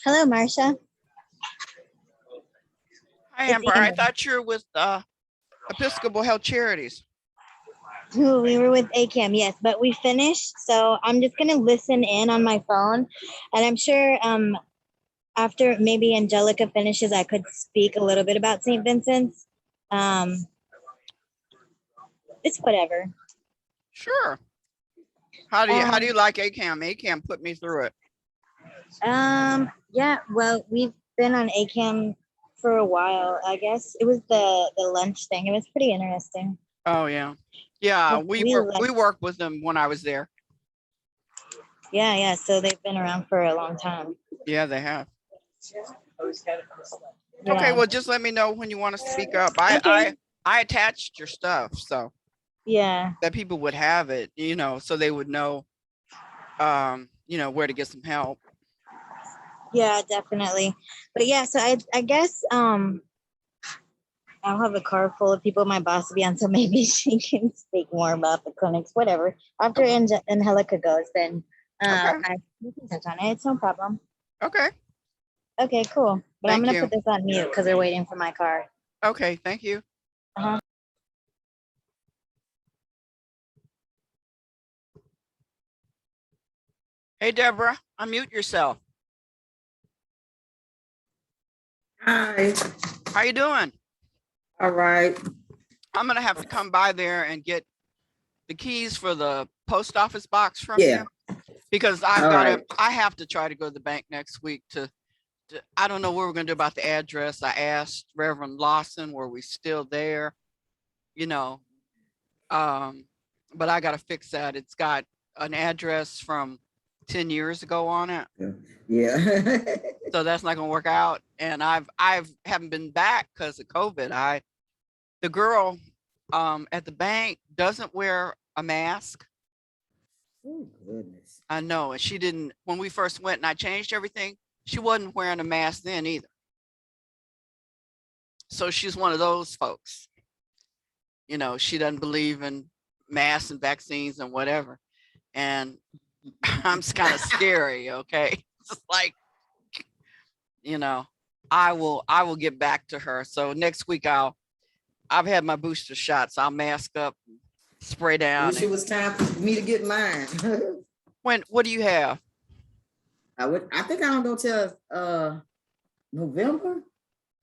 Hello, Marcia. Hi, It's Amber. I Amber. thought you were with Episcopal Health Charities. Who we were with ACAM, yes, but we finished. So I'm just gonna listen in on my phone, and I'm sure after maybe Angelica finishes, I could speak a little bit about St. Vincent's. Um, it's whatever. Sure. How do Um, you like ACAM? ACAM put me through it. yeah. Well, we've been on ACAM for a while. I guess it was the lunch thing. It was pretty interesting. Oh yeah, yeah. We worked with them when I was there. Yeah. So they've been around for a long time. Yeah, they have. Okay, Yeah. well, just let me know when you want to speak up. Okay. I attached your stuff so Yeah. that people would have it, so they would know, where to get some help. Yeah, definitely. But yeah, so I guess I'll have a car full of people my boss will be on, so maybe she can speak more about the clinics, whatever. After Angelica goes, then Okay. we can touch on it. It's no problem. Okay. Okay, cool. But I'm Thank gonna you. put this on mute because they're waiting for my car. Okay, thank you. Uh-huh. Hey, Deborah, unmute yourself. Hi. How you doing? All right. I'm gonna have to come by there and get the keys for the post office box from Yeah. you, because I have to try to go to the bank next week I don't know what we're gonna do about the address. I asked Reverend Lawson, were we still there? But I gotta fix that. It's got an address from 10 years ago on it. Yeah. So that's not gonna work out. And I haven't been back because of COVID. The girl at the bank doesn't wear a mask. Oh, goodness. I know, and she didn't when we first went and I changed everything. She wasn't wearing a mask then either. So she's one of those folks. She doesn't believe in masks and vaccines and whatever. And I'm kind of scary. Okay, it's like, I will get back to her. So next week I've had my booster shots. I'll mask up, spray down. Wish it was time for me to get mine. What do you have? I think I don't go till November.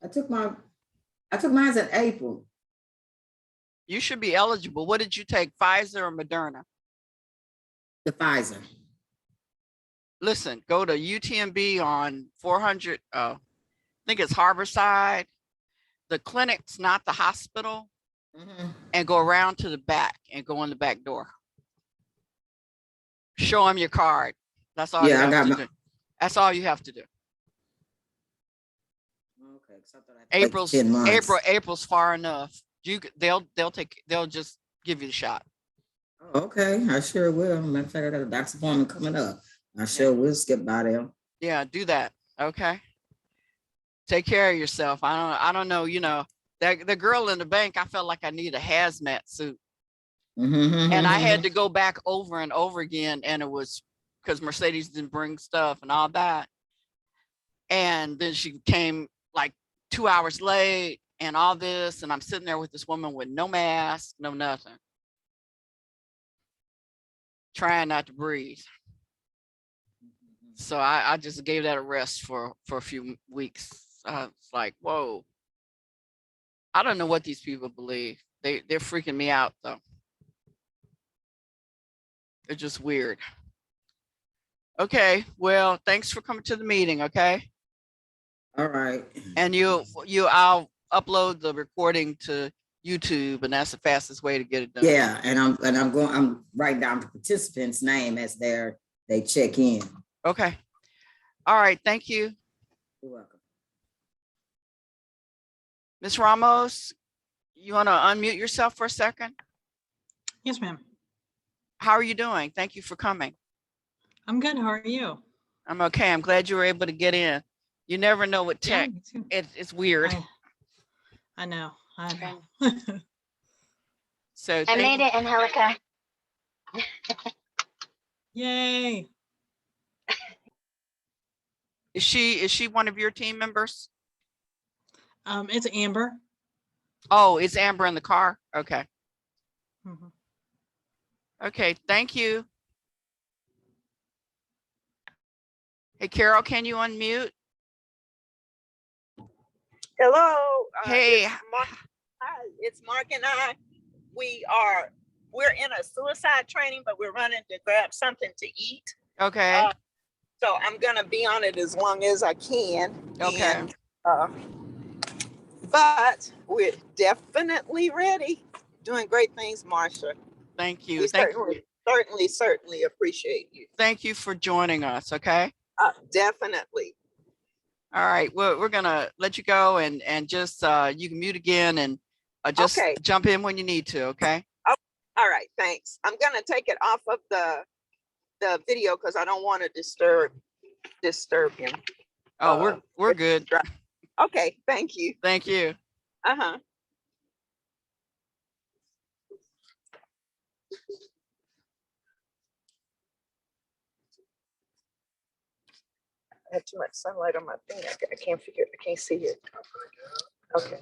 I took mine in April. You should be eligible. What did you take, Pfizer or Moderna? The Pfizer. Listen, go to UTMB on 400. I think it's Harborside. The clinic's not the hospital. Mm-hmm. And go around to the back and go in the back door. Show them your card. That's all you have to do. That's all you have to do. Okay. April's far enough. They'll just give you the shot. Oh, okay, I sure will. Matter of fact, I got a doctor's appointment coming up. I sure will skip by there. Yeah, do that. Okay. Take care of yourself. I don't know. That the girl in the bank, I felt like I needed a hazmat suit. Mm-hmm. And I had to go back over and over again. And it was because Mercedes didn't bring stuff and all that. And then she came like 2 hours late and all this. And I'm sitting there with this woman with no mask, no nothing. Trying not to breathe. So I just gave that a rest for a few weeks. It's like, whoa. I don't know what these people believe. They're freaking me out though. They're just weird. Okay, well, thanks for coming to the meeting, okay? All right. And I'll upload the recording to YouTube, and that's the fastest way to get it done. Yeah, and I'm writing down the participant's name as they check in. Okay. All right, thank you. You're welcome. Ms. Ramos, you want to unmute yourself for a second? Yes, ma'am. How are you doing? Thank you for coming. I'm good. How are you? I'm okay. I'm glad you were able to get in. You never know with tech. Yeah, it's weird. I know. So I made it, Angelica. Yay. Is she one of your team members? It's Amber. Oh, it's Amber in the car. Okay. Mhm. Okay. Thank you. Hey, Carol, can you unmute? Hello. Hey. It's Mark. Hi, it's Mark and I. We're in a suicide training, but we're running to grab something to eat. Okay. So I'm gonna be on it as long as I can. Okay. And, but we're definitely ready. Doing great things, Marsha. Thank you. We Thank certainly appreciate you. Thank you for joining us. Okay. Definitely. All right. Well, we're gonna let you go and just you can mute again and just Okay. jump in when you need to. Okay. All right. Thanks. I'm gonna take it off of the video because I don't want to disturb him. Oh, we're good. Okay, thank you. Thank you. Uh-huh. I have too much sunlight on my thing. I can't see it. Okay.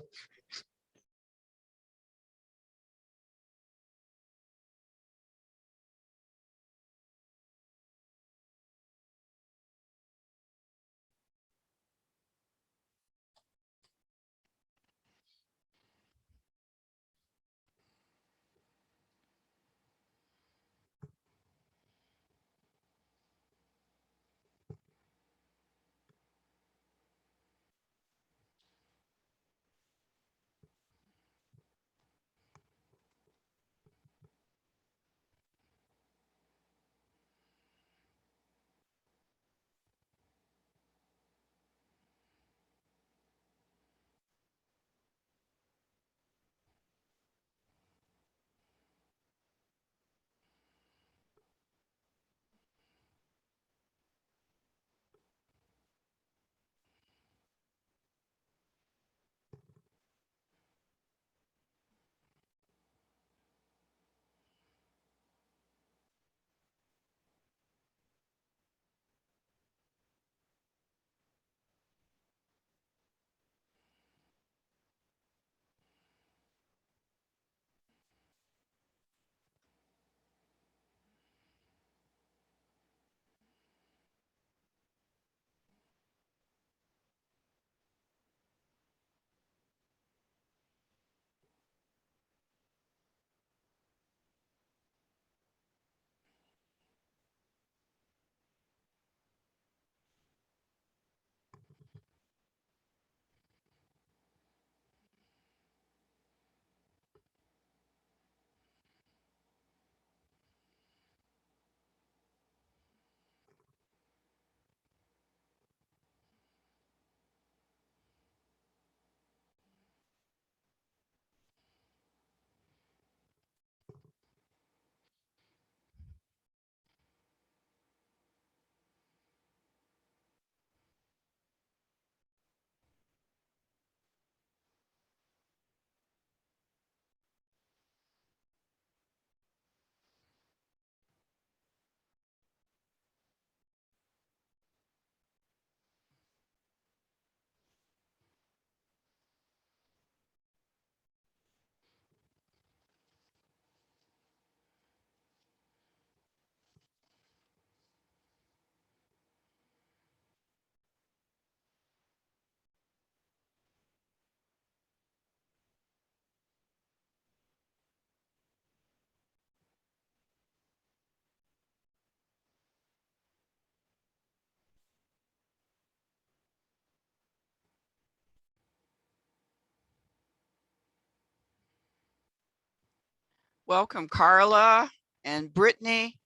Welcome, Carla and Brittany.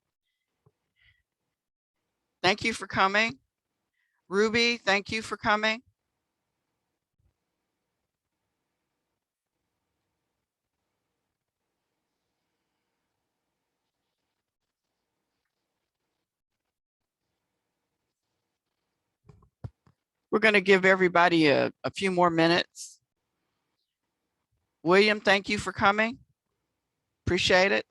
Thank you for coming. Ruby, thank you for coming. We're going to give everybody a few more minutes. William, thank you for coming. Appreciate it.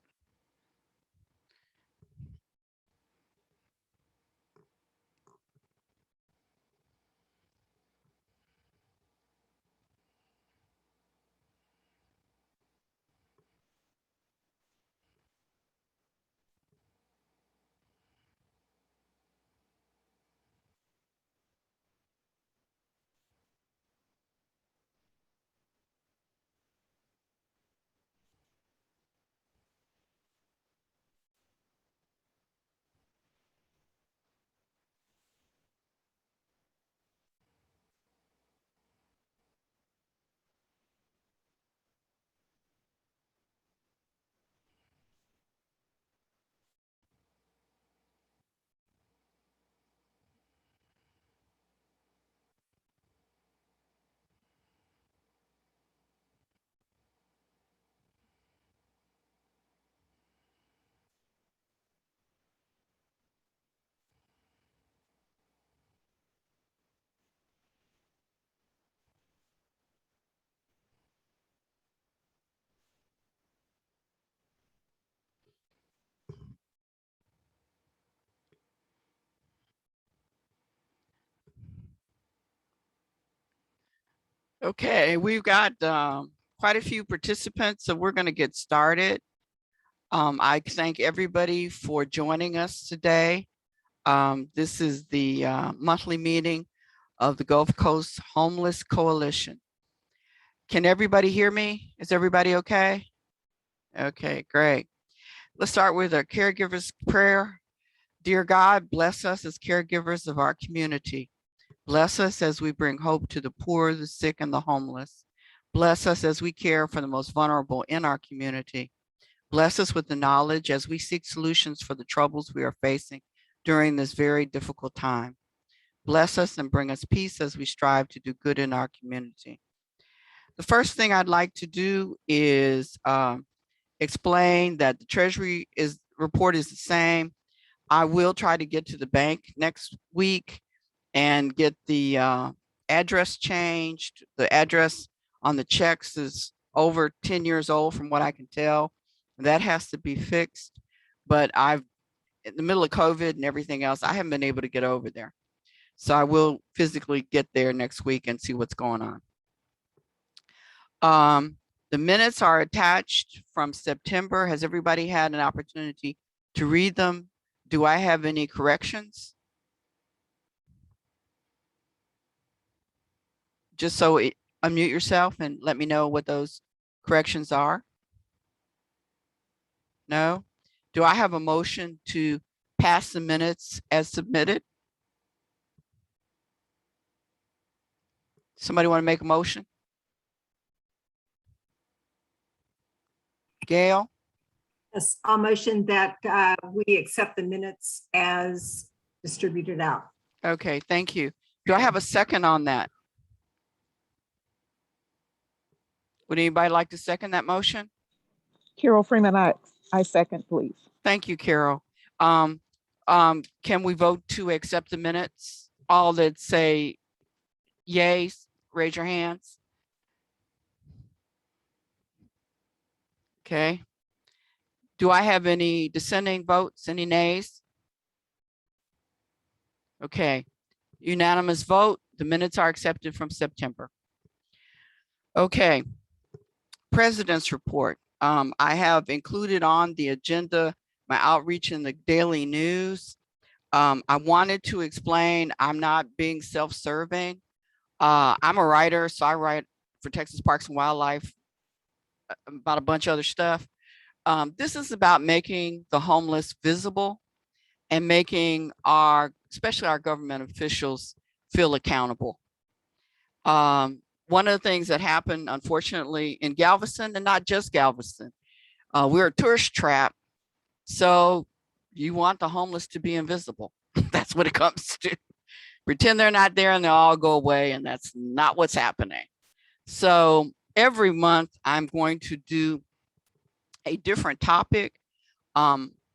Okay, we've got quite a few participants, so we're going to get started. I thank everybody for joining us today. This is the monthly meeting of the Gulf Coast Homeless Coalition. Can everybody hear me? Is everybody okay? Okay, great. Let's start with a caregiver's prayer. Dear God, bless us as caregivers of our community. Bless us as we bring hope to the poor, the sick, and the homeless. Bless us as we care for the most vulnerable in our community. Bless us with the knowledge as we seek solutions for the troubles we are facing during this very difficult time. Bless us and bring us peace as we strive to do good in our community. The first thing I'd like to do is explain that the Treasury report is the same. I will try to get to the bank next week and get the address changed. The address on the checks is over 10 years old from what I can tell. That has to be fixed. But in the middle of COVID and everything else, I haven't been able to get over there. So I will physically get there next week and see what's going on. The minutes are attached from September. Has everybody had an opportunity to read them? Do I have any corrections? Just so unmute yourself and let me know what those corrections are. No? Do I have a motion to pass the minutes as submitted? Somebody want to make a motion? Gail? Yes, I'll motion that we accept the minutes as distributed out. Okay, thank you. Do I have a second on that? Would anybody like to second that motion? Carol Freeman, I second, please. Thank you, Carol. Can we vote to accept the minutes? All that say yay, raise your hands. Okay. Do I have any dissenting votes, any nays? Okay, unanimous vote. The minutes are accepted from September. Okay, President's report. I have included on the agenda my outreach in the daily news. I wanted to explain I'm not being self-serving. I'm a writer, so I write for Texas Parks and Wildlife about a bunch of other stuff. This is about making the homeless visible and making especially our government officials feel accountable. One of the things that happened, unfortunately, in Galveston, and not just Galveston, we're a tourist trap. So you want the homeless to be invisible. That's what it comes to. Pretend they're not there and they'll all go away, and that's not what's happening. So every month I'm going to do a different topic.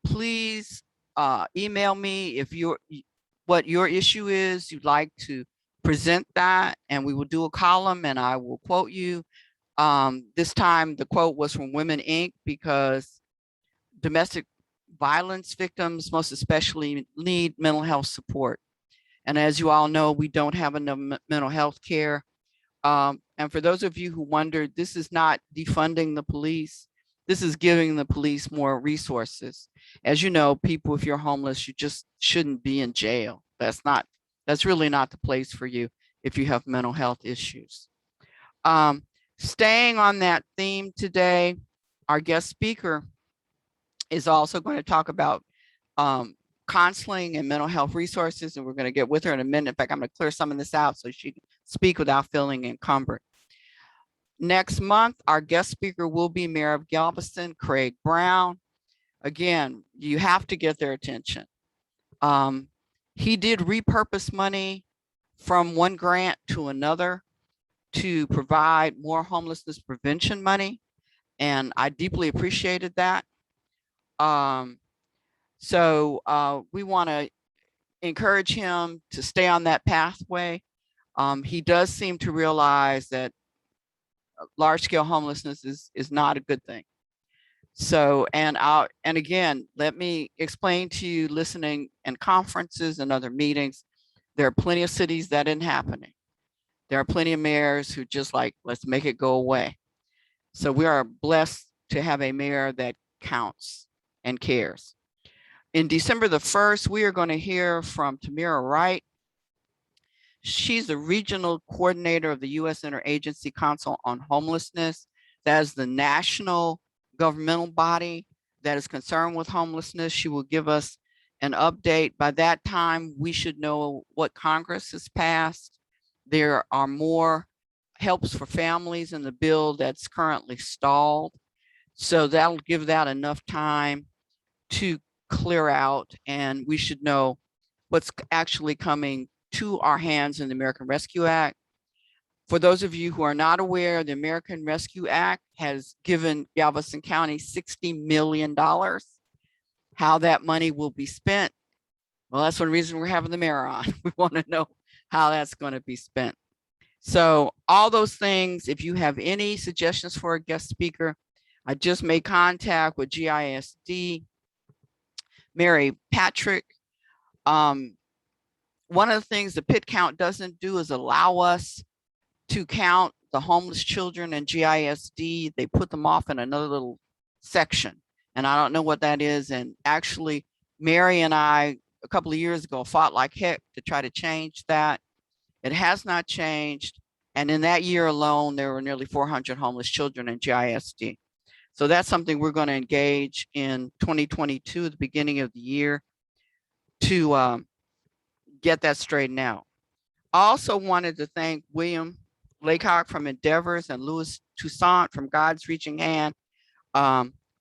Please email me if what your issue is, you'd like to present that, and we will do a column and I will quote you. This time the quote was from Women Inc. because domestic violence victims most especially need mental health support. And as you all know, we don't have enough mental health care. And for those of you who wondered, this is not defunding the police. This is giving the police more resources. As you know, people, if you're homeless, you just shouldn't be in jail. That's really not the place for you if you have mental health issues. Staying on that theme today, our guest speaker is also going to talk about counseling and mental health resources, and we're going to get with her in a minute. In fact, I'm going to clear some of this out so she can speak without feeling encumbered. Next month, our guest speaker will be Mayor of Galveston, Craig Brown. Again, you have to get their attention. He did repurpose money from one grant to another to provide more homelessness prevention money, and I deeply appreciated that. So we want to encourage him to stay on that pathway. He does seem to realize that large-scale homelessness is not a good thing. So, and again, let me explain to you, listening in conferences and other meetings, there are plenty of cities that isn't happening. There are plenty of mayors who just like, let's make it go away. So we are blessed to have a mayor that counts and cares. In December the 1st, we are going to hear from Tamira Wright. She's the regional coordinator of the U.S. Interagency Council on Homelessness. That is the national governmental body that is concerned with homelessness. She will give us an update. By that time, we should know what Congress has passed. There are more helps for families in the bill that's currently stalled. So that'll give that enough time to clear out, and we should know what's actually coming to our hands in the American Rescue Act. For those of you who are not aware, the American Rescue Act has given Galveston County $60 million. How that money will be spent, well, that's one reason we're having the mayor on. We want to know how that's going to be spent. So all those things, if you have any suggestions for a guest speaker, I just made contact with GISD, Mary Patrick. One of the things the pit count doesn't do is allow us to count the homeless children in GISD. They put them off in another little section, and I don't know what that is. And actually, Mary and I, a couple of years ago, fought like heck to try to change that. It has not changed. And in that year alone, there were nearly 400 homeless children in GISD. So that's something we're going to engage in 2022, the beginning of the year, to get that straightened out. I also wanted to thank William Laycock from Endeavors and Louis Toussaint from God's Reaching Hand.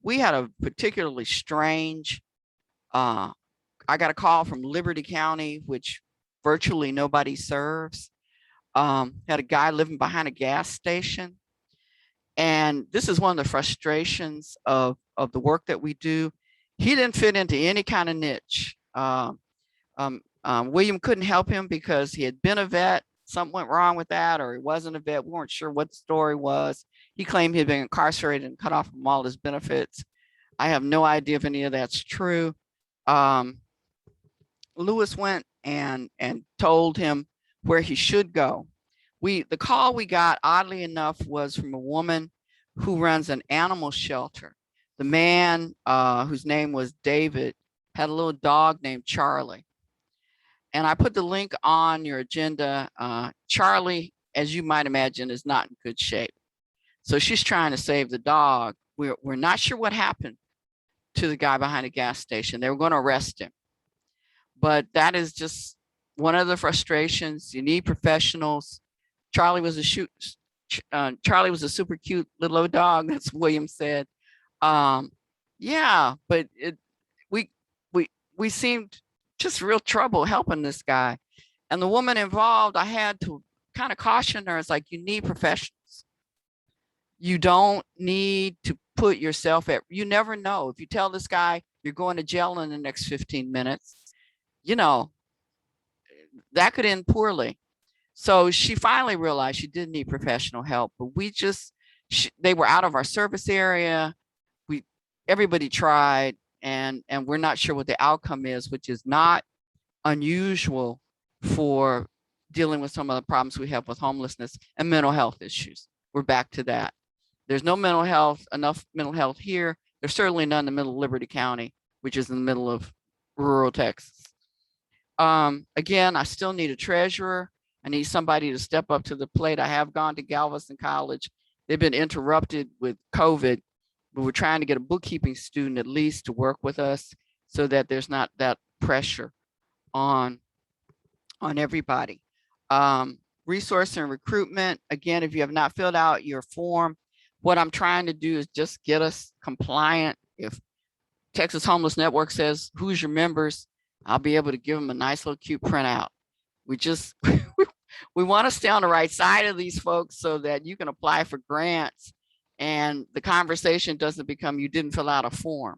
We had a particularly strange, I got a call from Liberty County, which virtually nobody serves. Had a guy living behind a gas station. And this is one of the frustrations of the work that we do. He didn't fit into any kind of niche. William couldn't help him because he had been a vet. Something went wrong with that, or he wasn't a vet. We weren't sure what the story was. He claimed he'd been incarcerated and cut off from all his benefits. I have no idea if any of that's true. Lewis went and told him where he should go. The call we got, oddly enough, was from a woman who runs an animal shelter. The man, whose name was David, had a little dog named Charlie. And I put the link on your agenda. Charlie, as you might imagine, is not in good shape. So she's trying to save the dog. We're not sure what happened to the guy behind the gas station. They were going to arrest him. But that is just one of the frustrations. You need professionals. Charlie was a super cute little old dog. That's what William said. Yeah, but we seemed just real trouble helping this guy. And the woman involved, I had to kind of caution her. It's like, you need professionals. You don't need to put yourself at, you never know. If you tell this guy you're going to jail in the next 15 minutes, you know, that could end poorly. So she finally realized she did need professional help, but they were out of our service area. Everybody tried, and we're not sure what the outcome is, which is not unusual for dealing with some of the problems we have with homelessness and mental health issues. We're back to that. There's no enough mental health here. There's certainly none in the middle of Liberty County, which is in the middle of rural Texas. Again, I still need a treasurer. I need somebody to step up to the plate. I have gone to Galveston College. They've been interrupted with COVID, but we're trying to get a bookkeeping student at least to work with us so that there's not that pressure on everybody. Resource and recruitment. Again, if you have not filled out your form, what I'm trying to do is just get us compliant. If Texas Homeless Network says, who's your members, I'll be able to give them a nice little cute printout. We just, we want to stay on the right side of these folks so that you can apply for grants and the conversation doesn't become, you didn't fill out a form.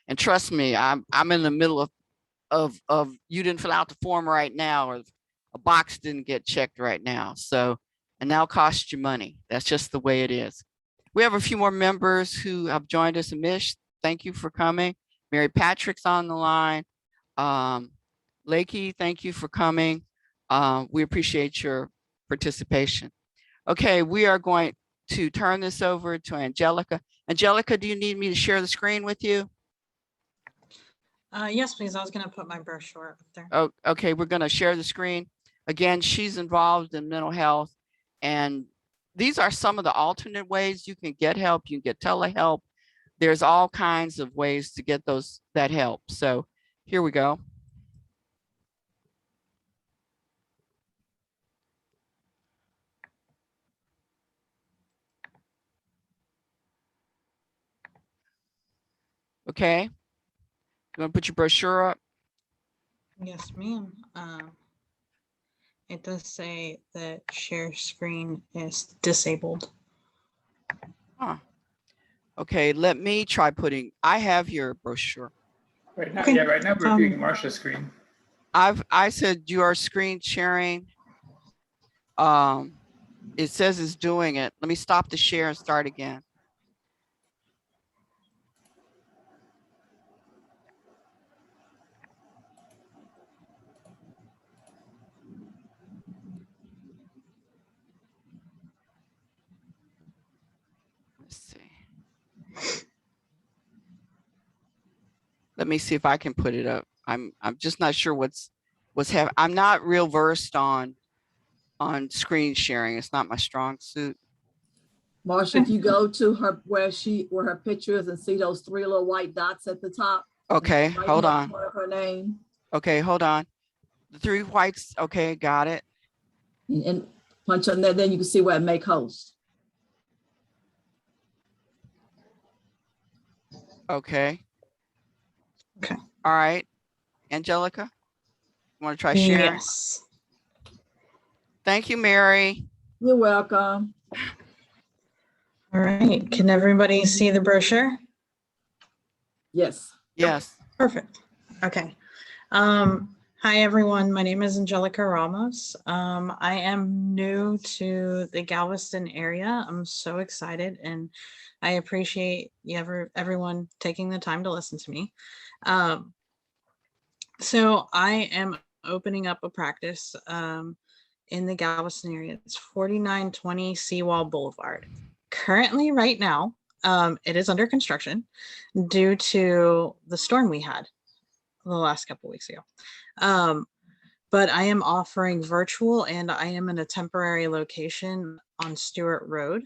And trust me, I'm in the middle of you didn't fill out the form right now, or a box didn't get checked right now. So, and that'll cost you money. That's just the way it is. We have a few more members who have joined us. Amish, thank you for coming. Mary Patrick's on the line. Lakey, thank you for coming. We appreciate your participation. Okay, we are going to turn this over to Angelica. Angelica, do you need me to share the screen with you? Yes, please. I was gonna put my brochure up there. Oh, okay, we're going to share the screen. Again, she's involved in mental health, and these are some of the alternate ways you can get help. You can get telehelp. There's all kinds of ways to get that help. So here we go. Okay, you want to put your brochure up? Yes, ma'am. It does say that share screen is disabled. Huh. Okay, let me try putting, I have your brochure. Right now, Okay. yeah, right now we're viewing Marsha's screen. I said your screen sharing. It says it's doing it. Let me stop the share and start again. Let's see. Let me see if I can put it up. I'm just not sure what's happening. I'm not real versed on screen sharing. It's not my strong suit. Marsha, if you go to her where her picture is and see those three little white dots at the top. Okay, right hold next on. to her name, Okay, hold on. The three whites. Okay, got it. and punch on that, then you can see where it make host. Okay. Okay. All right. Angelica, you want to try sharing? Yes. Thank you, Mary. You're welcome. All right. Can everybody see the brochure? Yes. Yes. Perfect. Okay. Hi, everyone. My name is Angelica Ramos. I am new to the Galveston area. I'm so excited, and I appreciate everyone taking the time to listen to me. So I am opening up a practice in the Galveston area. It's 4920 Seawall Boulevard. Currently, right now, it is under construction due to the storm we had the last couple weeks ago. But I am offering virtual, and I am in a temporary location on Stewart Road.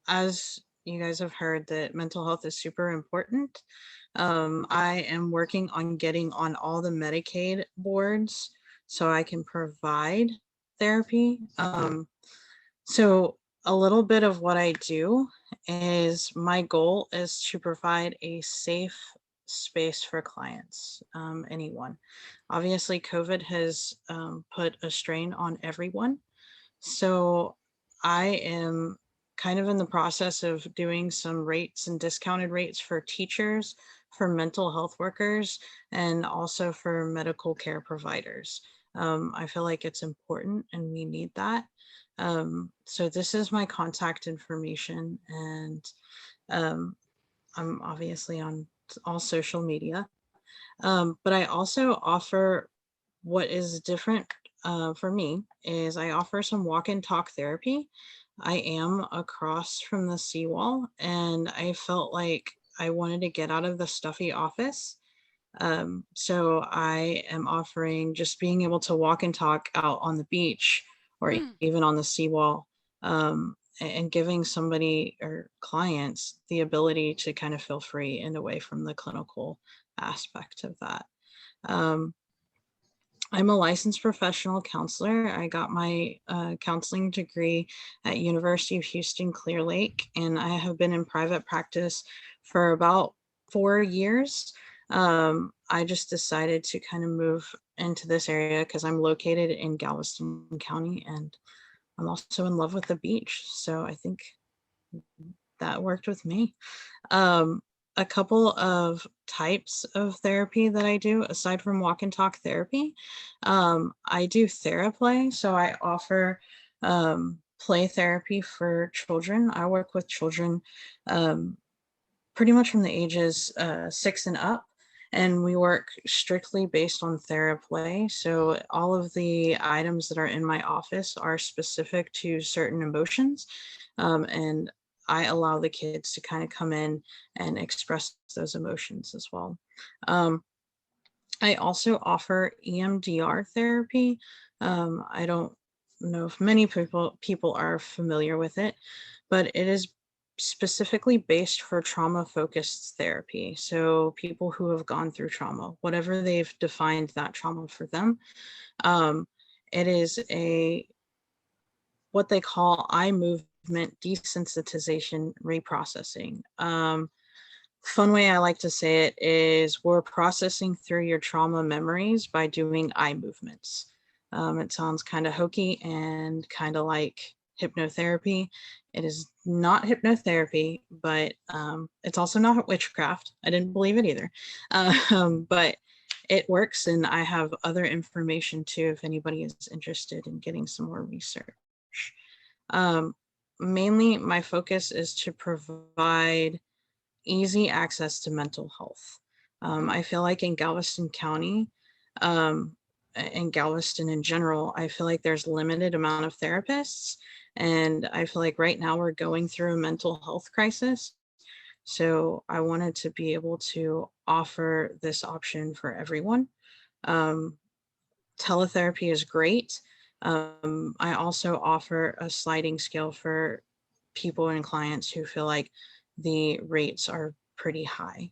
As you guys have heard, that mental health is super important. I am working on getting on all the Medicaid boards so I can provide therapy. So a little bit of what I do is my goal is to provide a safe space for clients, anyone. Obviously, COVID has put a strain on everyone. So I am kind of in the process of doing some rates and discounted rates for teachers, for mental health workers, and also for medical care providers. I feel like it's important and we need that. So this is my contact information, and I'm obviously on all social media. But I also offer, what is different for me is I offer some walk and talk therapy. I am across from the seawall, and I felt like I wanted to get out of the stuffy office. So I am offering just being able to walk and talk out on the beach or even on the seawall, and giving somebody or clients the ability to kind of feel free and away from the clinical aspect of that. I'm a licensed professional counselor. I got my counseling degree at University of Houston Clear Lake, and I have been in private practice for about 4 years. I just decided to kind of move into this area because I'm located in Galveston County, and I'm also in love with the beach. So I think that worked with me. A couple of types of therapy that I do, aside from walk and talk therapy, I do TheraPlay. So I offer play therapy for children. I work with children pretty much from the ages 6 and up. and we work strictly based on TheraPlay. So all of the items that are in my office are specific to certain emotions. And I allow the kids to kind of come in and express those emotions as well. I also offer EMDR therapy. I don't know if many people are familiar with it, but it is specifically based for trauma focused therapy. So people who have gone through trauma, whatever they've defined that trauma for them, it is what they call eye movement desensitization reprocessing. Fun way I like to say it is we're processing through your trauma memories by doing eye movements. It sounds kind of hokey and kind of like hypnotherapy. It is not hypnotherapy, but it's also not witchcraft. I didn't believe it either. But it works, and I have other information too if anybody is interested in getting some more research. Mainly, my focus is to provide easy access to mental health. I feel like in Galveston County, and Galveston in general, I feel like there's limited amount of therapists. And I feel like right now we're going through a mental health crisis. So I wanted to be able to offer this option for everyone. Teletherapy is great. I also offer a sliding scale for people and clients who feel like the rates are pretty high.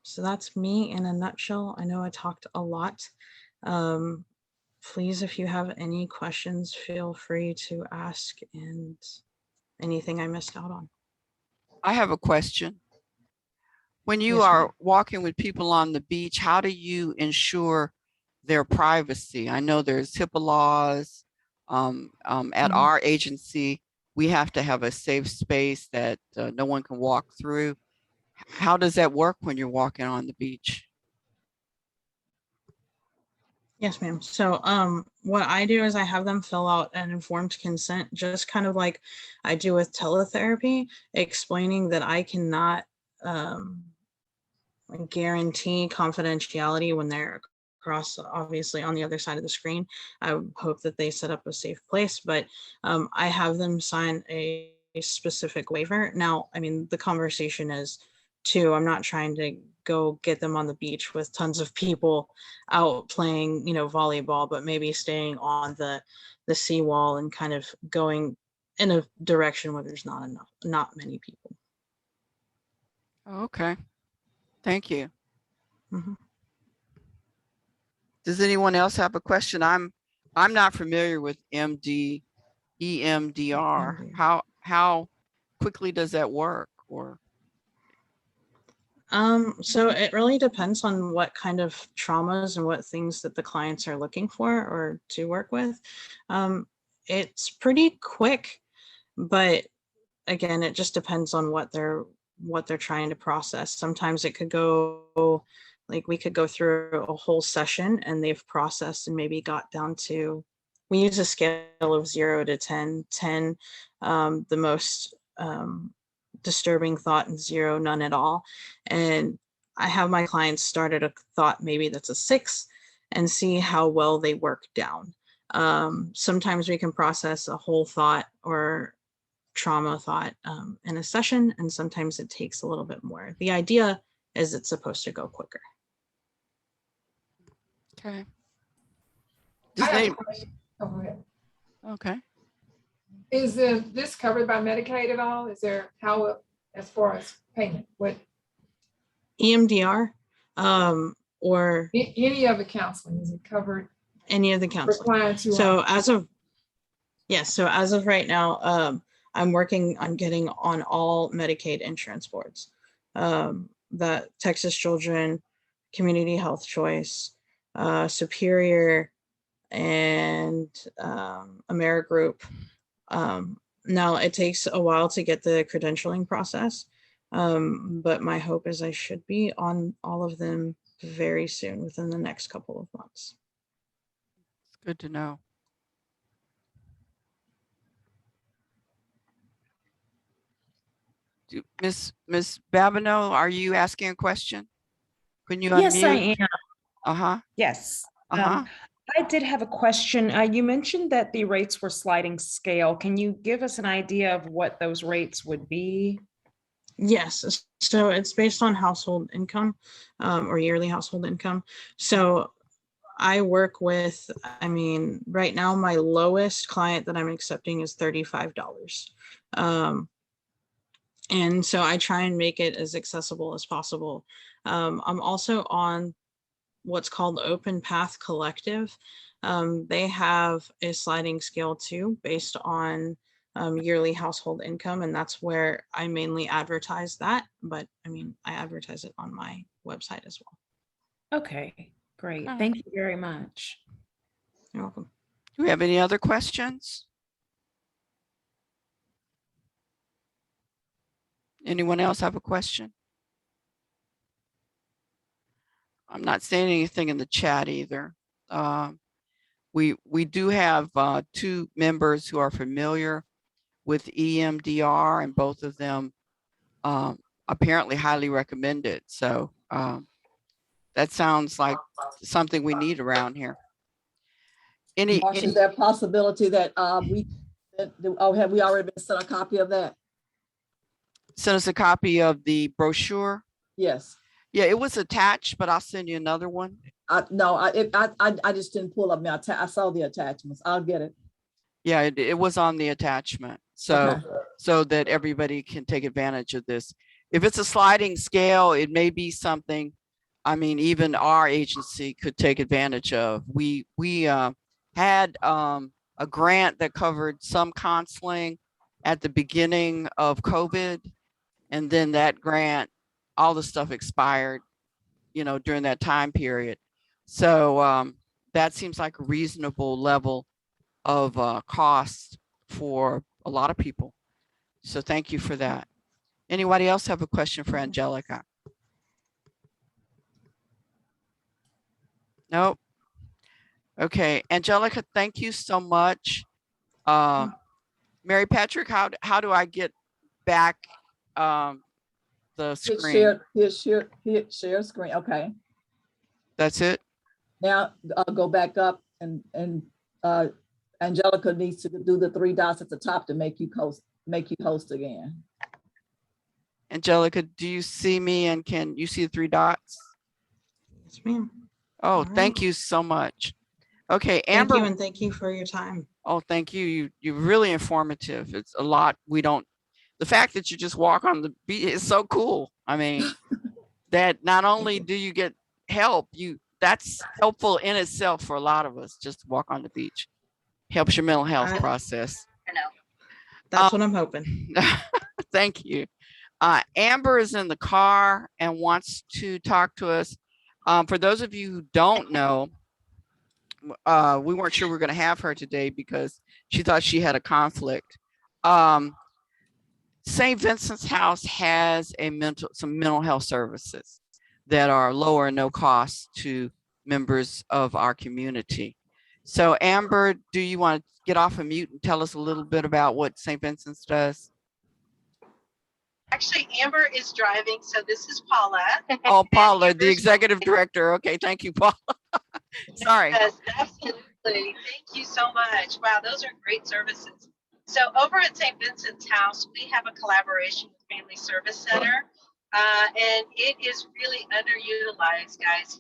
So that's me in a nutshell. I know I talked a lot. Please, if you have any questions, feel free to ask, and anything I missed out on. I have a question. When you Yes, are ma'am. walking with people on the beach, how do you ensure their privacy? I know there's HIPAA laws. At Mhm. our agency, we have to have a safe space that no one can walk through. How does that work when you're walking on the beach? Yes, ma'am. So what I do is I have them fill out an informed consent, just kind of like I do with teletherapy, explaining that I cannot guarantee confidentiality when they're across, obviously on the other side of the screen. I hope that they set up a safe place, but I have them sign a specific waiver. Now, I mean, the conversation is too, I'm not trying to go get them on the beach with tons of people out playing, volleyball, but maybe staying on the seawall and kind of going in a direction where there's not many people. Okay, thank you. Mhm. Does anyone else have a question? I'm not familiar with EMDR. EMDR. How quickly does that work? Or So it really depends on what kind of traumas and what things that the clients are looking for or to work with. It's pretty quick, but again, it just depends on what they're trying to process. Sometimes it could go, like we could go through a whole session and they've processed and maybe got down to, we use a scale of 0 to 10, 10 the most disturbing thought, and 0 none at all. And I have my clients start at a thought maybe that's a 6 and see how well they work down. Sometimes we can process a whole thought or trauma thought in a session, and sometimes it takes a little bit more. The idea is it's supposed to go quicker. okay. I have a Name, question. Oh, go ahead. okay. Is this covered by Medicaid at all? Is there as far as payment, what EMDR or any of the counseling, is it covered any of the for counseling? clients who So are? as of right now, I'm working on getting on all Medicaid insurance boards. The Texas Children, Community Health Choice, Superior, and AmeriGroup. Now it takes a while to get the credentialing process, but my hope is I should be on all of them very soon, within the next couple of months. It's good to know. Miss Babineau, are you asking a question? Can you Yes, I unmute? am. Uh-huh, Yes. uh-huh. I did have a question. You mentioned that the rates were sliding scale. Can you give us an idea of what those rates would be? Yes, so it's based on household income, or yearly household income. So I work with, I mean, right now my lowest client that I'm accepting is $35. And so I try and make it as accessible as possible. I'm also on what's called Open Path Collective. They have a sliding scale too, based on yearly household income, and that's where I mainly advertise that. But I mean, I advertise it on my website as well. Okay, great. Okay. Thank you very much. You're welcome. Do we have any other questions? Anyone else have a question? I'm not seeing anything in the chat either. We do have 2 members who are familiar with EMDR, and both of them apparently highly recommend it. So that sounds like something we need around here. Marcia, is there a possibility that have we already been sent a copy of that? Send us a copy of the brochure? Yes. Yeah, it was attached, but I'll send you another one. No, I just didn't pull up. I saw the attachments. I'll get it. Yeah, it was on the attachment. So, Okay. so that everybody can take advantage of this. If it's a sliding scale, it may be something, I mean, even our agency could take advantage of. We had a grant that covered some counseling at the beginning of COVID. And then that grant, all the stuff expired, you know, during that time period. So that seems like a reasonable level of cost for a lot of people. So thank you for that. Anybody else have a question for Angelica? Nope. Okay, Angelica, thank you so much. Mary Patrick, how do I get back the screen? Share screen. Okay. That's it. Now I'll go back up and Angelica needs to do the 3 dots at the top to make you host again. Angelica, do you see me, and can you see the 3 dots? Yes, ma'am. Oh, All right. thank you so much. Okay, Amber. Thank you, and thank you for your time. Oh, thank you. You're really informative. It's a lot. The fact that you just walk on the beach is so cool. I mean, that not only do you get help, that's helpful in itself for a lot of us, just to walk on the beach. Helps your mental health process. I know. That's what I'm hoping. Thank you. Amber is in the car and wants to talk to us. For those of you who don't know, we weren't sure we were going to have her today because she thought she had a conflict. St. Vincent's House has some mental health services that are low or no cost to members of our community. So Amber, do you want to get off of mute and tell us a little bit about what St. Vincent's does? Actually, Amber is driving, so this is Paula. Oh, Paula, the executive director. Okay, thank you, Paula. Sorry. Yes, absolutely. Thank you so much. Wow, those are great services. So over at St. Vincent's House, we have a collaboration with Family Service Center, and it is really underutilized, guys.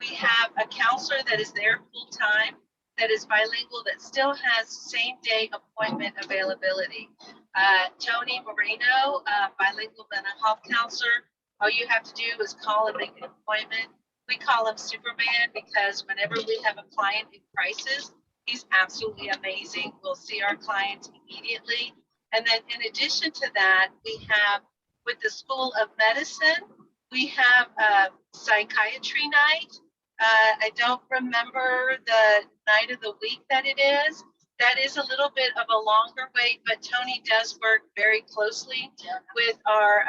We have a counselor that is there full time, that is bilingual, that still has same day appointment availability. Tony Moreno, bilingual mental health counselor. All you have to do is call and make an appointment. We call him Superman because whenever we have a client in crisis, he's absolutely amazing. We'll see our clients immediately. And then in addition to that, we have with the School of Medicine, we have a psychiatry night. I don't remember the night of the week that it is. That is a little bit of a longer wait, but Tony does work very closely with our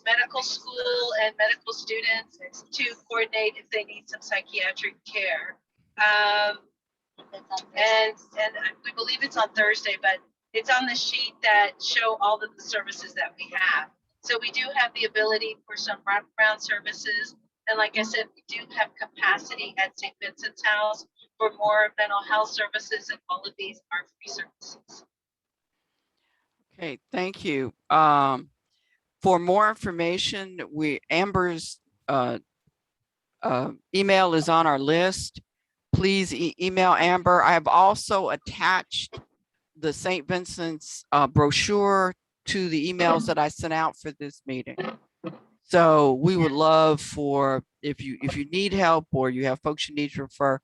medical school and medical students to coordinate if they need some psychiatric care. And we believe it's on Thursday, but it's on the sheet that show all of the services that we have. So we do have the ability for some wraparound services. And like I said, we do have capacity at St. Vincent's House for more mental health services, and all of these are free services. Okay, thank you. For more information, Amber's email is on our list. Please email Amber. I have also attached the St. Vincent's brochure to the emails that I sent out for this meeting. So we would love for, if you need help or you have folks you need to refer,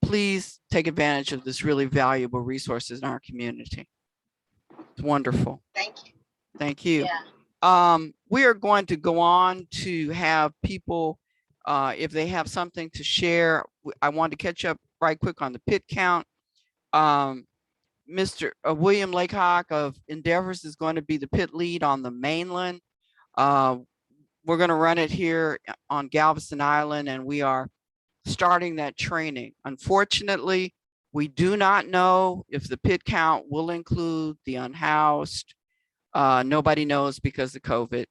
please take advantage of this really valuable resources in our community. It's wonderful. Thank you. Thank you. Yeah. We are going to go on to have people, if they have something to share. I want to catch up right quick on the pit count. Mr. William Laycock of Endeavors is going to be the pit lead on the mainland. We're going to run it here on Galveston Island, and we are starting that training. Unfortunately, we do not know if the pit count will include the unhoused. Nobody knows because of COVID.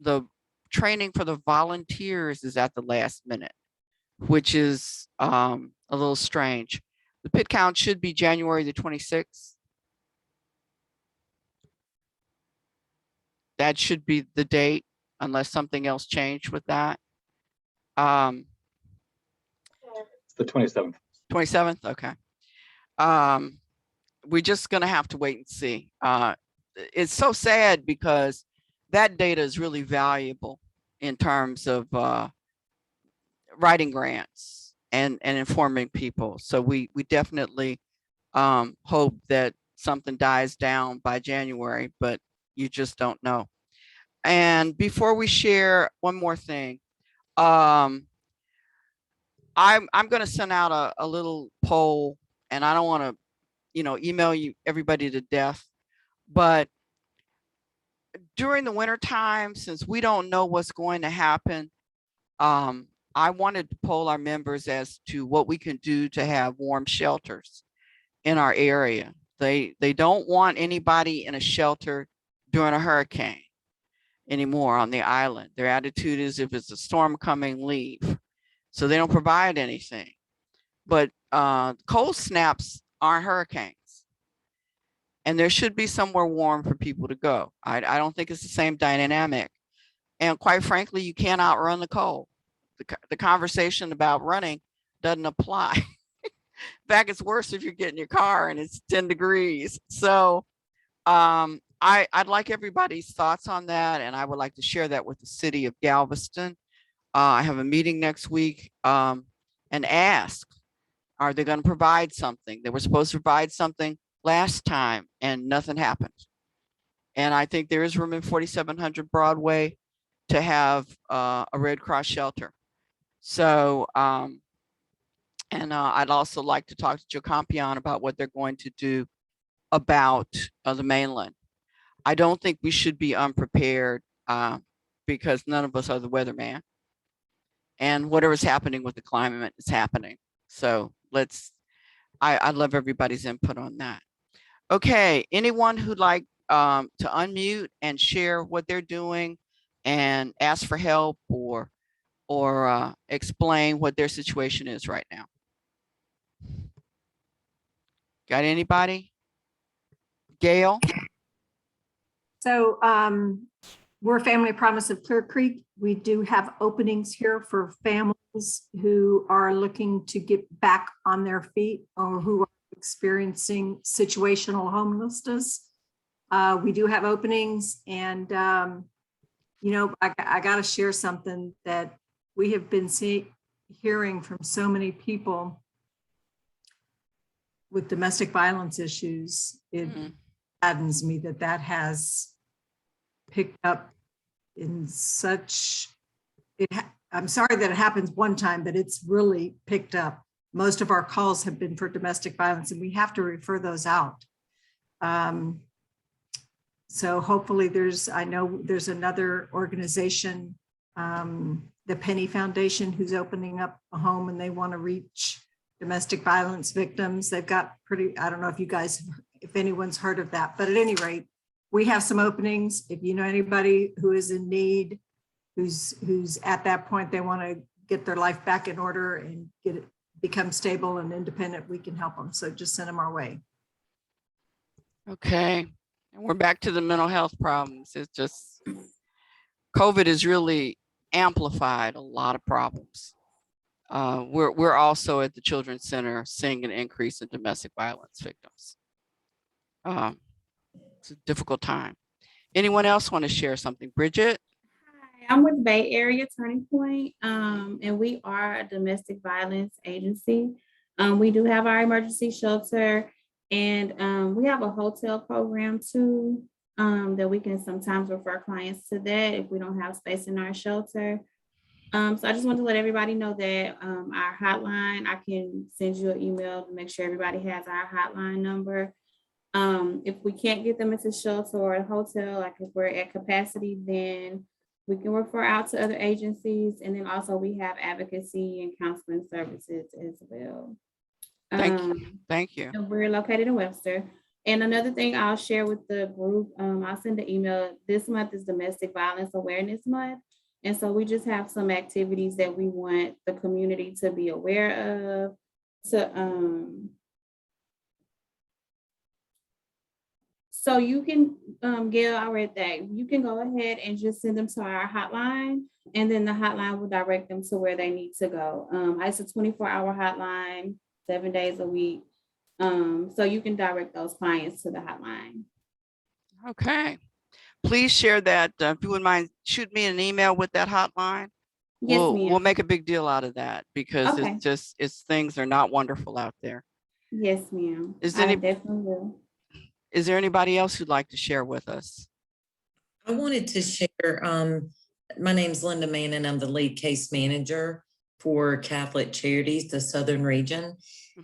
The training for the volunteers is at the last minute, which is a little strange. The pit count should be January the 26th. That should be the date, unless something else changed with that. It's the 27th. 27th, okay. We're just gonna have to wait and see. It's so sad because that data is really valuable in terms of writing grants and informing people. So we definitely hope that something dies down by January, but you just don't know. And before we share, one more thing. I'm going to send out a little poll, and I don't want to, email you everybody to death, but during the winter time, since we don't know what's going to happen, I wanted to poll our members as to what we can do to have warm shelters in our area. They don't want anybody in a shelter during a hurricane anymore on the island. Their attitude is, if it's a storm coming, leave. So they don't provide anything. But cold snaps aren't hurricanes. And there should be somewhere warm for people to go. I don't think it's the same dynamic. And quite frankly, you can't outrun the cold. The conversation about running doesn't apply. In fact, it's worse if you get in your car and it's 10 degrees. So I'd like everybody's thoughts on that, and I would like to share that with the city of Galveston. I have a meeting next week and ask, are they going to provide something? They were supposed to provide something last time and nothing happened. And I think there is room in 4700 Broadway to have a Red Cross shelter. So, I'd also like to talk to Joe Compion about what they're going to do about the mainland. I don't think we should be unprepared because none of us are the weatherman. And whatever's happening with the climate is happening. So I'd love everybody's input on that. Okay, anyone who'd like to unmute and share what they're doing and ask for help or explain what their situation is right now. Got anybody? Gail? So we're Family Promise of Clear Creek. We do have openings here for families who are looking to get back on their feet or who are experiencing situational homelessness. We do have openings, and I got to share something that we have been hearing from so many people with domestic violence issues. It saddens me that has picked up in such, I'm sorry that it happens one time, but it's really picked up. Most of our calls have been for domestic violence, and we have to refer those out. So hopefully I know there's another organization, the Penny Foundation, who's opening up a home, and they want to reach domestic violence victims. They've got I don't know if you guys have if anyone's heard of that. But at any rate, we have some openings. If you know anybody who is in need, who's at that point, they want to get their life back in order and become stable and independent, we can help them. So just send them our way. Okay. And we're back to the mental health problems. It's just, COVID has really amplified a lot of problems. We're also at the Children's Center seeing an increase in domestic violence victims. It's a difficult time. Anyone else want to share something? Bridget? Hi, I'm with Bay Area Turning Point, and we are a domestic violence agency. We do have our emergency shelter, and we have a hotel program too, that we can sometimes refer clients to that if we don't have space in our shelter. So I just want to let everybody know that our hotline, I can send you an email to make sure everybody has our hotline number. If we can't get them into shelter or a hotel, like if we're at capacity, then we can refer out to other agencies. And then also we have advocacy and counseling services as well. Thank you. Thank you. And we're located in Webster. And another thing I'll share with the group, I'll send an email. This month is Domestic Violence Awareness Month. And so we just have some activities that we want the community to be aware of. So you can, Gail, I read that. You can go ahead and just send them to our hotline, and then the hotline will direct them to where they need to go. It's a 24-hour hotline, 7 days a week. So you can direct those clients to the hotline. Okay. Please share that. If you wouldn't mind, shoot me an email with that hotline. Yes, ma'am. We'll make a big deal out of that because Okay. it's things are not wonderful out there. Yes, ma'am. Is I definitely will. Is there anybody else who'd like to share with us? I wanted to share, my name's Linda Mann, I'm the lead case manager for Catholic Charities, the Southern region.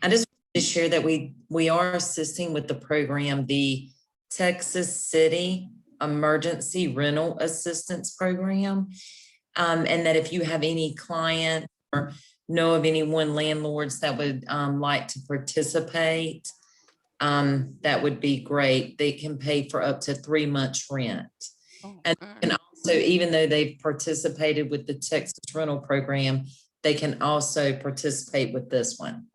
I just wanted to share that we are assisting with the program, the Texas City Emergency Rental Assistance Program. And that if you have any client or know of anyone landlords that would like to participate, that would be great. They can pay for up to 3 months rent. And also, even though they've participated with the Texas rental program, they can also participate with this one.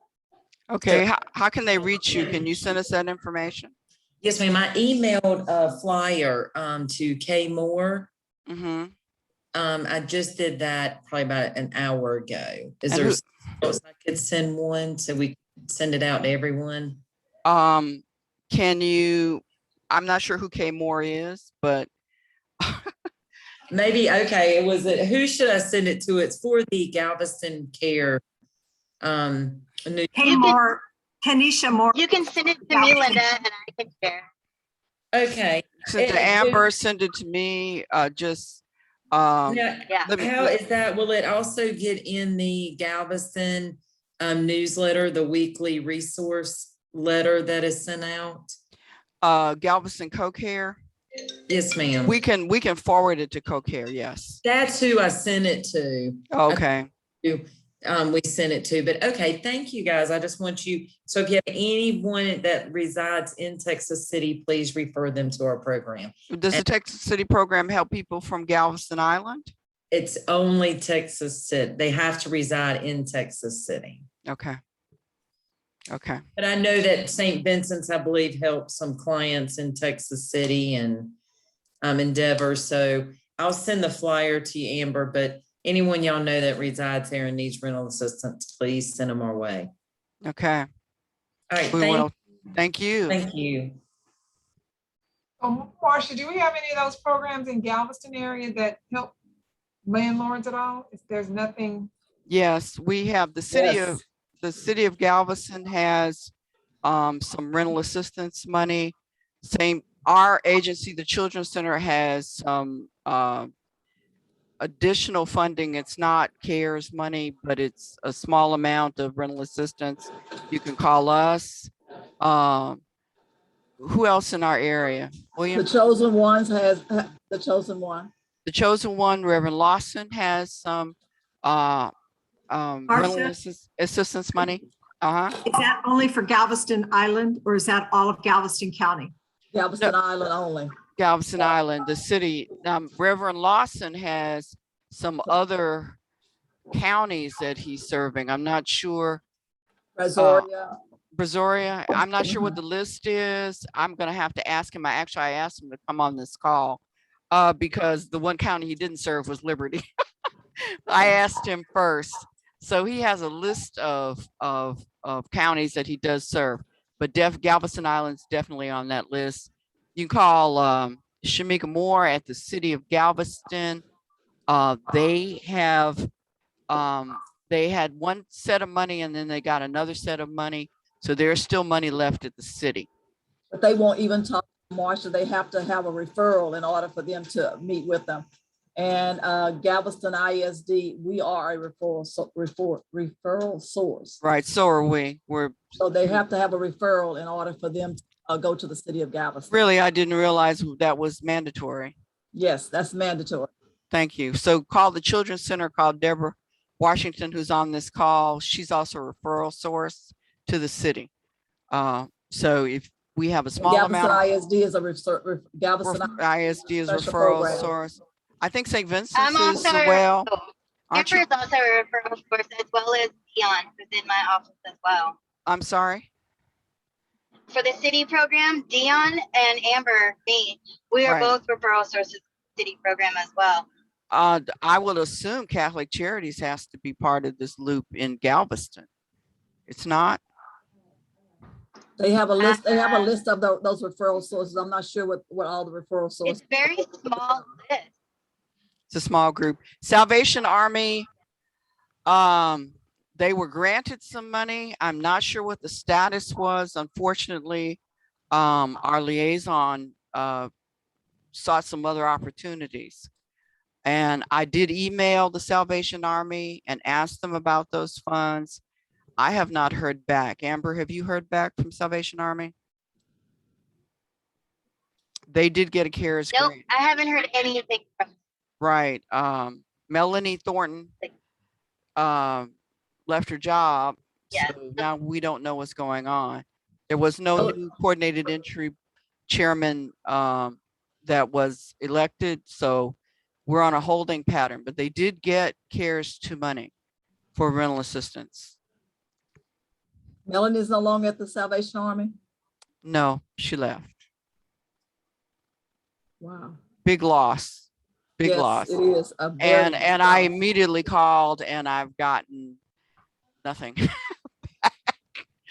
Okay, how can they reach you? Can you send us that information? Yes, ma'am. I emailed a flyer to Kay Moore. I just did that probably about an hour ago. Is there something else I could send one so we can send it out to everyone? Can you, I'm not sure who Kay Moore is, but maybe, okay, who should I send it to? It's for the Galveston Care. Kay Moore, Tanisha Moore. You can send it to me, Linda, and I can share. Okay. Send it to Amber, send it to me, just how is that? Will it also get in the Galveston newsletter, the weekly resource letter that is sent out? Galveston Co-Care? Yes, ma'am. We can forward it to Co-Care, yes. That's who I sent it to. Okay. We sent it to, but okay, thank you guys. I just want you, so if you have anyone that resides in Texas City, please refer them to our program. Does the Texas City program help people from Galveston Island? It's only Texas City. They have to reside in Texas City. Okay. Okay. But I know that St. Vincent's, I believe, helps some clients in Texas City and Endeavor. So I'll send the flyer to you, Amber, but anyone y'all know that resides there and needs rental assistance, please send them our way. Okay. All right. Thank you. Thank you. Marcia, do we have any of those programs in Galveston area that help landlords at all? If there's nothing. Yes, we have the city of Galveston has some rental assistance money. Our agency, the Children's Center, has some additional funding. It's not CARES money, but it's a small amount of rental assistance. You can call us. Who else in our area? William? The Chosen Ones has the Chosen One. The Chosen One, Reverend Lawson has some rental assistance money. Is that only for Galveston Island or is that all of Galveston County? Galveston Island only. Galveston Island, the city. Reverend Lawson has some other counties that he's serving. I'm not sure. Brazoria. I'm not sure what the list is. I'm gonna have to ask him. I asked him to come on this call because the one county he didn't serve was Liberty. I asked him first. So he has a list of counties that he does serve, but Galveston Island's definitely on that list. You can call Shamika Moore at the city of Galveston. They had one set of money and then they got another set of money. So there's still money left at the city. But they won't even talk to Marsha. They have to have a referral in order for them to meet with them. And Galveston ISD, we are a referral source. Right, so are we. So they have to have a referral in order for them to go to the city of Galveston. Really, I didn't realize that was mandatory. Yes, that's mandatory. Thank you. So call the Children's Center, call Deborah Washington, who's on this call. She's also a referral source to the city. So if we have a small Galveston amount. ISD is a Galveston ISD is a referral program. source. I think St. Vincent's I'm is also as well. Amber is also a referral source as well as Dion, who's in my office as well. I'm sorry. For the city program, Dion and Amber, me, we are Right. both referral sources for the city program as well. I would assume Catholic Charities has to be part of this loop in Galveston. It's not. They have a list. They have a list of those referral sources. I'm not sure what all the referral sources. It's very small list. It's a small group. Salvation Army, they were granted some money. I'm not sure what the status was. Unfortunately, our liaison sought some other opportunities. And I did email the Salvation Army and ask them about those funds. I have not heard back. Amber, have you heard back from Salvation Army? They did get a CARES Nope, grant. I haven't heard anything from. Right. Melanie Thornton left her job. Yes. So now we don't know what's going on. There was no new coordinated entry chairman that was elected. So we're on a holding pattern, but they did get CARES 2 money for rental assistance. Melanie is no longer at the Salvation Army. No, she left. Wow. Big loss. Big Yes, loss. it is a very And big I loss. immediately called and I've gotten nothing.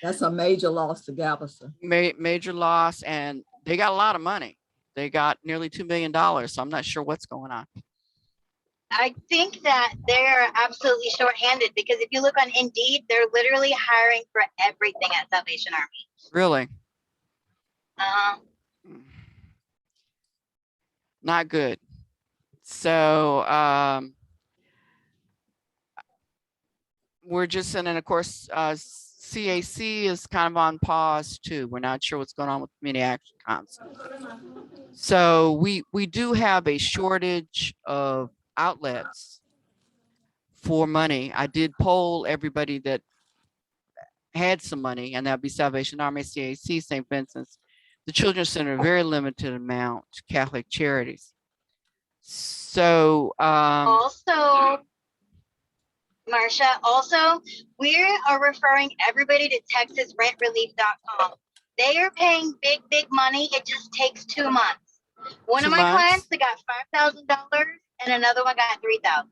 That's a major loss to Galveston. Major loss, and they got a lot of money. They got nearly $2 million. So I'm not sure what's going on. I think that they're absolutely shorthanded because if you look on Indeed, they're literally hiring for everything at Salvation Army. Really Uh, not good. So we're just in, and of course, CAC is kind of on pause too. We're not sure what's going on with Community Action Council. So we do have a shortage of outlets for money. I did poll everybody that had some money, and that'd be Salvation Army, CAC, St. Vincent's, the Children's Center, very limited amount, Catholic Charities. So also, Marsha, we are referring everybody to TexasRentRelief.com. They are paying big money. It just takes 2 months. One 2 of my months? clients, they got $5,000 and another one got $3,000.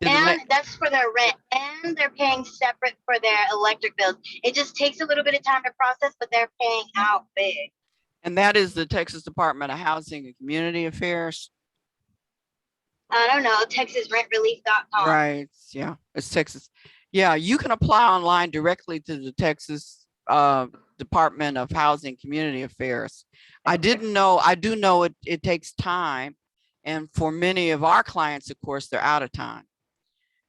And that's for their rent, and they're paying separate for their electric bills. It just takes a little bit of time to process, but they're paying out big. And that is the Texas Department of Housing and Community Affairs. I don't know, TexasRentRelief.com. Right, yeah, it's Texas. Yeah, you can apply online directly to the Texas Department of Housing and Community Affairs. I do know it takes time. And for many of our clients, of course, they're out of time.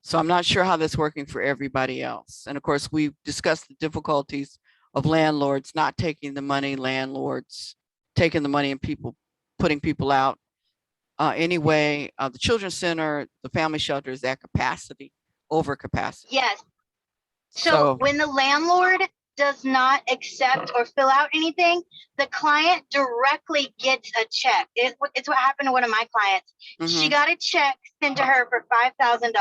So I'm not sure how that's working for everybody else. And of course, we've discussed the difficulties of landlords not taking the money, landlords taking the money and putting people out. Anyway, the Children's Center, the family shelter is at capacity, over capacity. Yes. So when the landlord does not accept or fill out anything, the client directly gets a check. It's what happened to one of my clients. She got a check sent to her for $5,000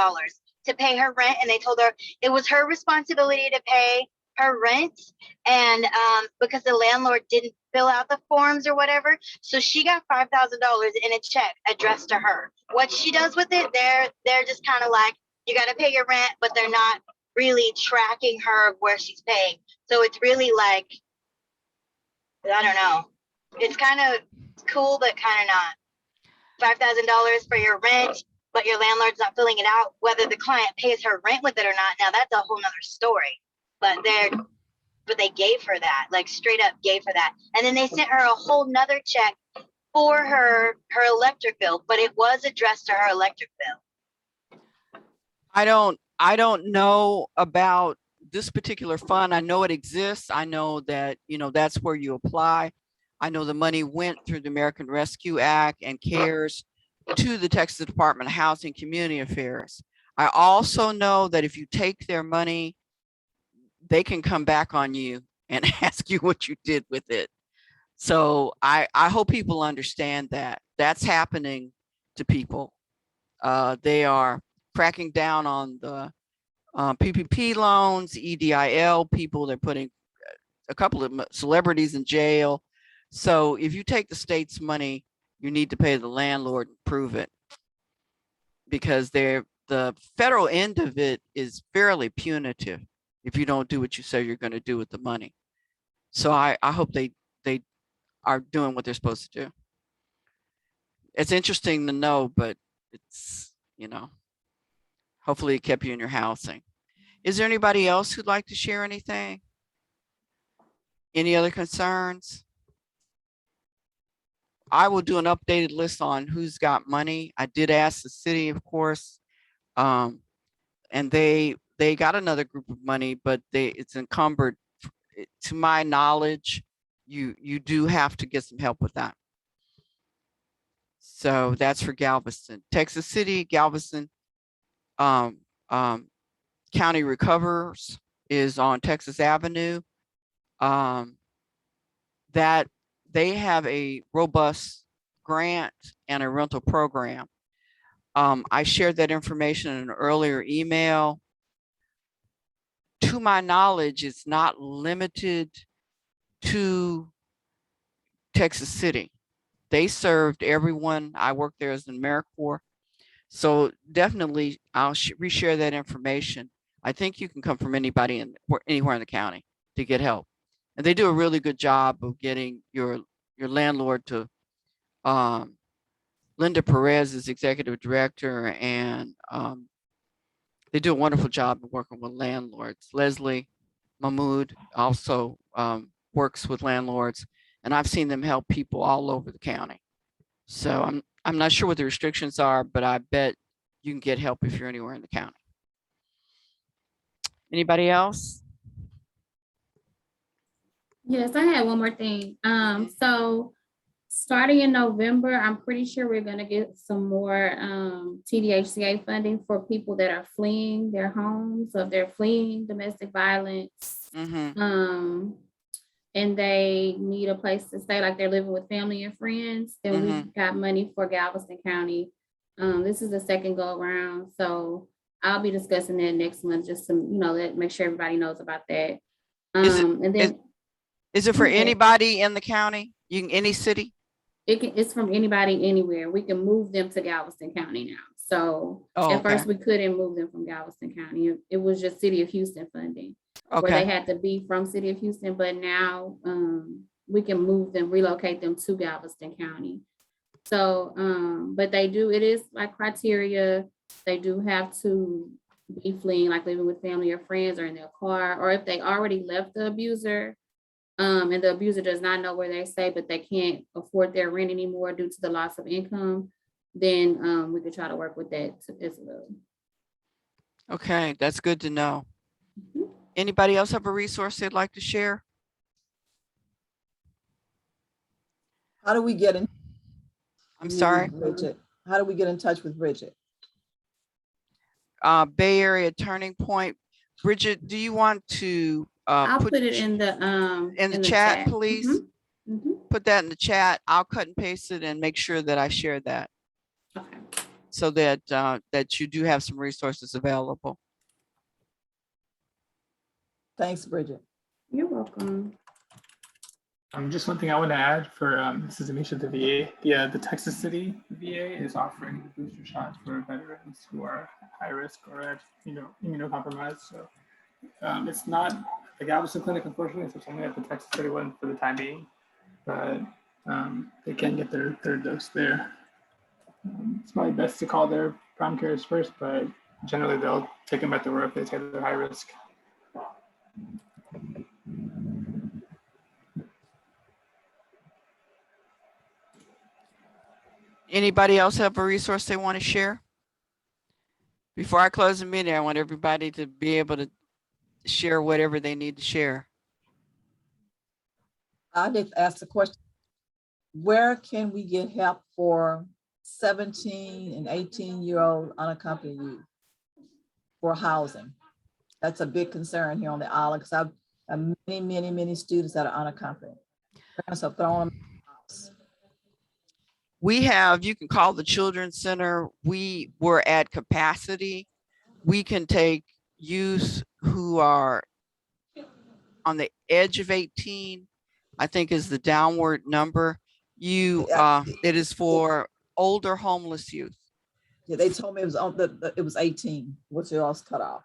to pay her rent, and they told her it was her responsibility to pay her rent, and because the landlord didn't fill out the forms or whatever, so she got $5,000 in a check addressed to her. What she does with it, they're just kind of like, you got to pay your rent, but they're not really tracking her of where she's paying. So it's really like, I don't know. It's kind of cool, but kind of not. $5,000 for your rent, but your landlord's not filling it out. Whether the client pays her rent with it or not, now that's a whole nother story. But they gave her that, like straight up gave her that. And then they sent her a whole nother check for her electric bill, but it was addressed to her electric bill. I don't know about this particular fund. I know it exists. I know that, that's where you apply. I know the money went through the American Rescue Act and CARES to the Texas Department of Housing and Community Affairs. I also know that if you take their money, they can come back on you and ask you what you did with it. So I hope people understand that that's happening to people. They are cracking down on the PPP loans, EDIL people. They're putting a couple of celebrities in jail. So if you take the state's money, you need to pay the landlord and prove it, because the federal end of it is fairly punitive if you don't do what you say you're going to do with the money. So I hope they are doing what they're supposed to do. It's interesting to know, but it's, hopefully it kept you in your housing. Is there anybody else who'd like to share anything? Any other concerns? I will do an updated list on who's got money. I did ask the city, of course, and they got another group of money, but it's encumbered. To my knowledge, you do have to get some help with that. So that's for Galveston. Texas City, Galveston County Recovers is on Texas Avenue. That they have a robust grant and a rental program. I shared that information in an earlier email. To my knowledge, it's not limited to Texas City. They served everyone. I worked there as an AmeriCorps. So definitely I'll reshare that information. I think you can come from anybody anywhere in the county to get help. And they do a really good job of getting your landlord to, Linda Perez is executive director, and they do a wonderful job of working with landlords. Leslie Mahmood also works with landlords, and I've seen them help people all over the county. So I'm not sure what the restrictions are, but I bet you can get help if you're anywhere in the county. Anybody else? Yes, I had one more thing. So starting in November, I'm pretty sure we're going to get some more TDHCA funding for people that are fleeing their homes. So if they're fleeing domestic violence, and they need a place to stay, like they're living with family and friends, then we've got money for Galveston County. This is the second go around. So I'll be discussing that next month, just to, make sure everybody knows about that. Is it for anybody in the county? Any city? It's from anybody anywhere. We can move them to Galveston County now. So at first we couldn't move them from Galveston County. It was just City of Houston funding, where they had to be from City of Houston. But now we can move them, relocate them to Galveston County. So, but it is like criteria. They do have to be fleeing, like living with family or friends, or in their car, or if they already left the abuser, and the abuser does not know where they stay, but they can't afford their rent anymore due to the loss of income, then we could try to work with that as well. Okay, that's good to know. Anybody else have a resource they'd like to share? How do we get in? I'm sorry? Bridget. How do we get in touch with Bridget? Bay Area Turning Point. Bridget, do you want to I'll put it in the chat, please? Mhm. Put that in the chat. I'll cut and paste it and make sure that I share that. Okay. So that that you do have some resources available. Thanks, Bridget. You're welcome. Just one thing I want to add for this is Amisha, the VA. The Texas City VA is offering the booster shots for veterans who are high risk or at immunocompromised. So it's not the Galveston Clinic, unfortunately, so it's only at the Texas City one for the time being, but they can get their third dose there. It's probably best to call their prime cares first, but generally they'll take them at the work if they say they're high risk. Anybody else have a resource they want to share? Before I close the meeting, I want everybody to be able to share whatever they need to share. I did ask the question, where can we get help for 17 and 18-year-old unaccompanied youth for housing? That's a big concern here on the island because I have many students that are unaccompanied. Parents are throwing them in the house. We have, you can call the Children's Center. We were at capacity. We can take youth who are on the edge of 18, I think is the downward number. It is for older homeless youth. Yeah, they told me it was on it was 18, which you else cut off.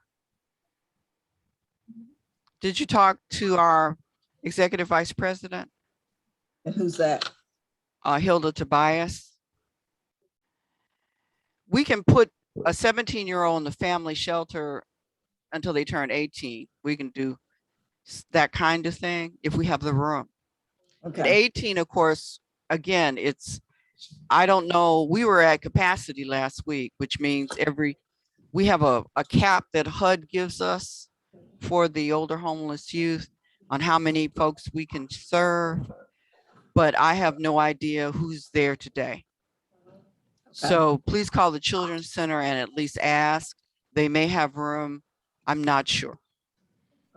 Did you talk to our executive vice president? And who's that? Hilda Tobias. We can put a 17-year-old in the family shelter until they turn 18. We can do that kind of thing if we have the room. Okay. At 18, of course, again, I don't know, we were at capacity last week, which means we have a cap that HUD gives us for the older homeless youth on how many folks we can serve, but I have no idea who's there today. Okay. So please call the Children's Center and at least ask. They may have room. I'm not sure.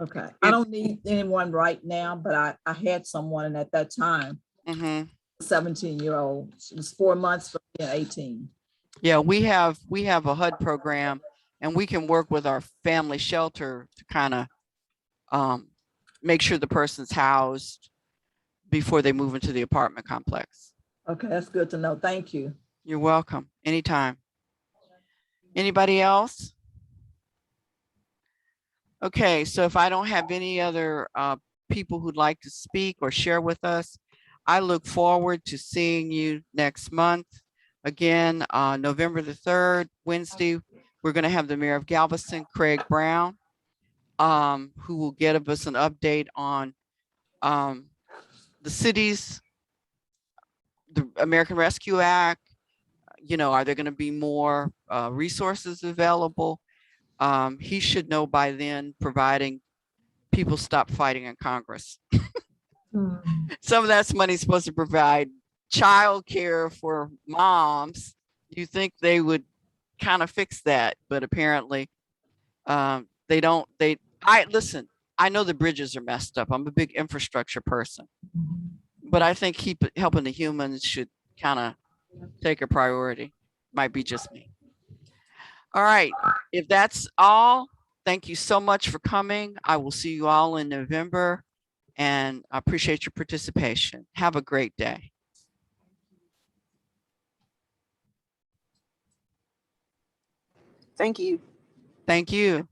Okay. I don't need anyone right now, but I had someone at that time, 17-year-old. It was 4 months from being 18. Yeah, we have a HUD program and we can work with our family shelter to kind of make sure the person's housed before they move into the apartment complex. Okay, that's good to know. Thank you. You're welcome. Anytime. Anybody else? Okay, so if I don't have any other people who'd like to speak or share with us, I look forward to seeing you next month. Again, November the 3rd, Wednesday, we're going to have the Mayor of Galveston, Craig Brown, who will give us an update on the city's, the American Rescue Act. You know, are there going to be more resources available? He should know by then, providing people stop fighting in Congress. Some of that's money supposed to provide childcare for moms. You think they would kind of fix that, but apparently they don't. Listen, I know the bridges are messed up. I'm a big infrastructure person, but I think helping the humans should kind of take a priority. Might be just me. All right, if that's all, thank you so much for coming. I will see you all in November and I appreciate your participation. Have a great day. Thank you. Thank you.